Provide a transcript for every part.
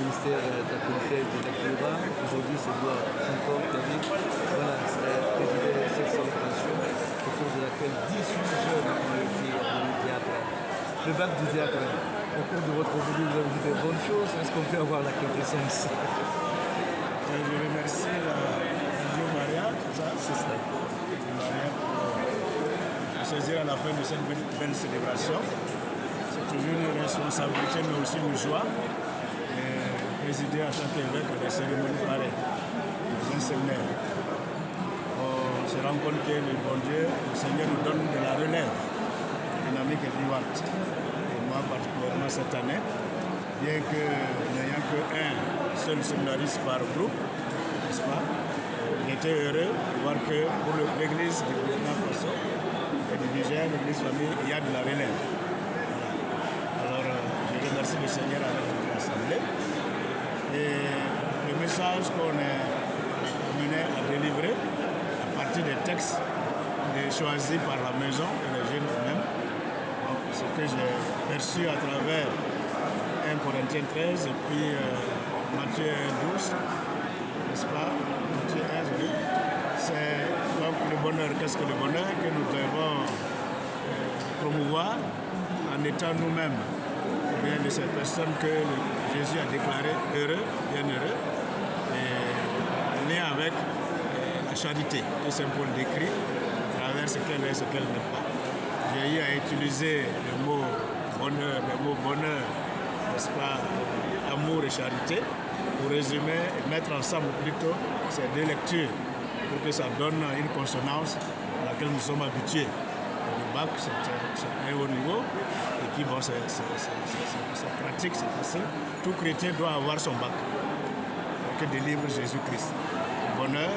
ministère de la Communauté de l'Activa. Aujourd'hui, c'est Edouard encore David. Voilà, c'est président de cette célébration autour de laquelle 18 jeunes ont été au diacre. Le bac du diacre. Au cours de votre venue, vous avez vu de bonnes choses. Est-ce qu'on peut avoir la quintessence? Je remercie la Radio Maria, c'est ça. Maria pour saisir à la fin de cette belle célébration. C'est toujours une responsabilité, mais aussi une joie de présider en tant qu'évêque à des cérémonies pareilles, dans un séminaire. On se rend compte que le bon Dieu, le Seigneur nous donne de la relève dynamique et vivante. Et moi, particulièrement cette année, bien que n'ayant qu'un seul séminariste par groupe, n'est-ce pas, j'étais heureux de voir que pour l'église du Burkina Faso et du Niger, l'église famille, il y a de la relève. Alors, je remercie le Seigneur avec toute l'Assemblée. Et le message qu'on est amené à délivrer à partir des textes choisis par la maison et les jeunes eux-mêmes, ce que j'ai perçu à travers 1 Corinthiens 13 et puis Matthieu 12, n'est-ce pas? Matthieu 11, oui. C'est donc le bonheur. Qu'est-ce que le bonheur? Que nous devons promouvoir en étant nous-mêmes bien de ces personnes que Jésus a déclarées heureux, bienheureux, et lien avec la charité que Saint Paul décrit à travers ce qu'elle est et ce qu'elle n'est pas. J'ai eu à utiliser le mot bonheur, n'est-ce pas, amour et charité, pour résumer et mettre ensemble plutôt ces deux lectures pour que ça donne une consonance à laquelle nous sommes habitués. Le bac, c'est un haut niveau, et puis bon, c'est pratique, c'est facile. Tout chrétien doit avoir son bac, que délivre Jésus-Christ. Le bonheur,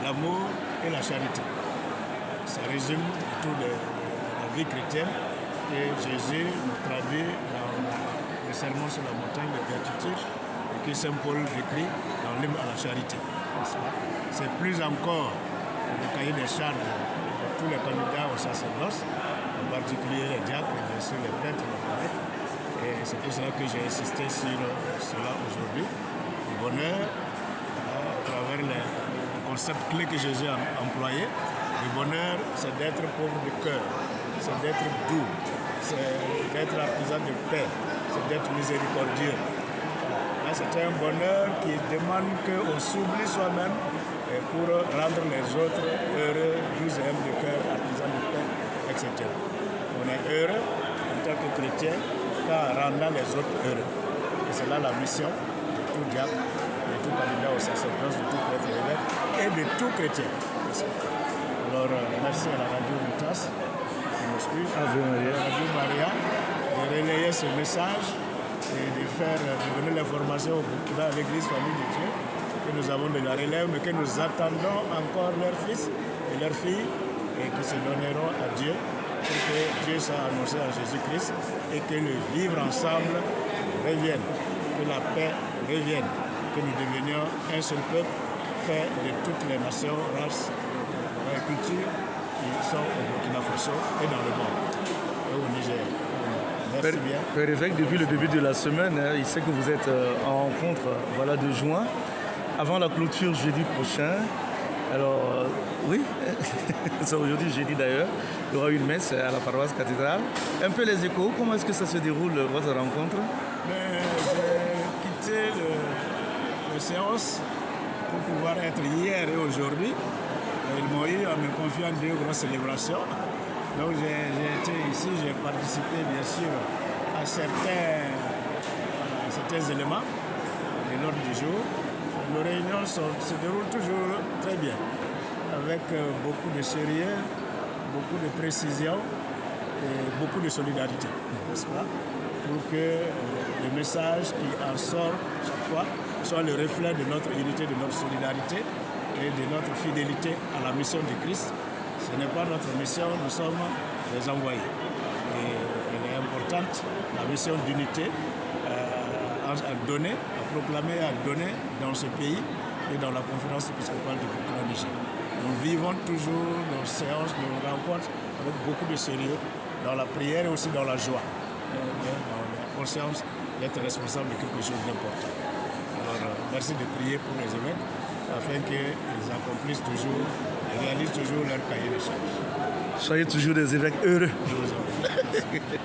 l'amour et la charité. Ça résume tout de la vie chrétienne que Jésus nous traduit dans le sermon sur la montagne de béatitude et que Saint Paul décrit dans l'hymne à la charité. C'est plus encore le cahier des charges de tous les candidats au sacerdoce, en particulier les diacres, bien sûr les prêtres, les prêtres. Et c'est pour cela que j'ai insisté sur cela aujourd'hui. Le bonheur, à travers les concepts clés que Jésus a employés. Le bonheur, c'est d'être pauvre de cœur, c'est d'être doux, c'est d'être artisan de paix, c'est d'être miséricordieux. Là, c'est un bonheur qui demande qu'on s'oublie soi-même pour rendre les autres heureux, doux et humbles de cœur, artisans de paix, etc. On est heureux en tant que chrétien qu'en rendant les autres heureux. Et c'est là la mission de tout diacre, de tout candidat au sacerdoce, de tout prêtre évêque et de tout chrétien. Alors, merci à la Radio Mutas, Radio Maria, de relayer ce message et de faire donner l'information à l'Église Famille de Dieu que nous avons de la relève, mais que nous attendons encore leurs fils et leurs filles et qui se donneront à Dieu pour que Dieu soit annoncé à Jésus-Christ et que le vivre ensemble revienne, que la paix revienne, que nous devenions un seul peuple fait de toutes les nations, races, et cultures qui sont au Burkina Faso et dans le monde, et au Niger. Merci bien. Père évêque, depuis le début de la semaine, il sait que vous êtes en rencontre de juin, avant la clôture jeudi prochain. Alors, oui, c'est aujourd'hui jeudi d'ailleurs, il y aura une messe à la paroisse cathédrale. Un peu les échos, comment est-ce que ça se déroule, votre rencontre? J'ai quitté le séance pour pouvoir être hier et aujourd'hui. Ils m'ont eu en me confiant deux grosses célébrations. Donc j'ai été ici, j'ai participé bien sûr à certains éléments de l'ordre du jour. Nos réunions se déroulent toujours très bien, avec beaucoup de sérieux, beaucoup de précision et beaucoup de solidarité, n'est-ce pas? Pour que le message qui en sort chaque fois soit le reflet de notre unité, de notre solidarité et de notre fidélité à la mission du Christ. Ce n'est pas notre mission, nous sommes les envoyés. Et elle est importante, la mission d'unité à donner, à proclamer, à donner dans ce pays et dans la conférence épiscopale du Burkina Faso. Nous vivons toujours nos séances, nos rencontres avec beaucoup de sérieux, dans la prière et aussi dans la joie, dans la conscience d'être responsable de quelque chose d'important. Alors, merci de prier pour les évêques afin qu'ils accomplissent toujours et réalisent toujours leur cahier de charges. Soyez toujours des évêques heureux. Je vous en prie. Merci.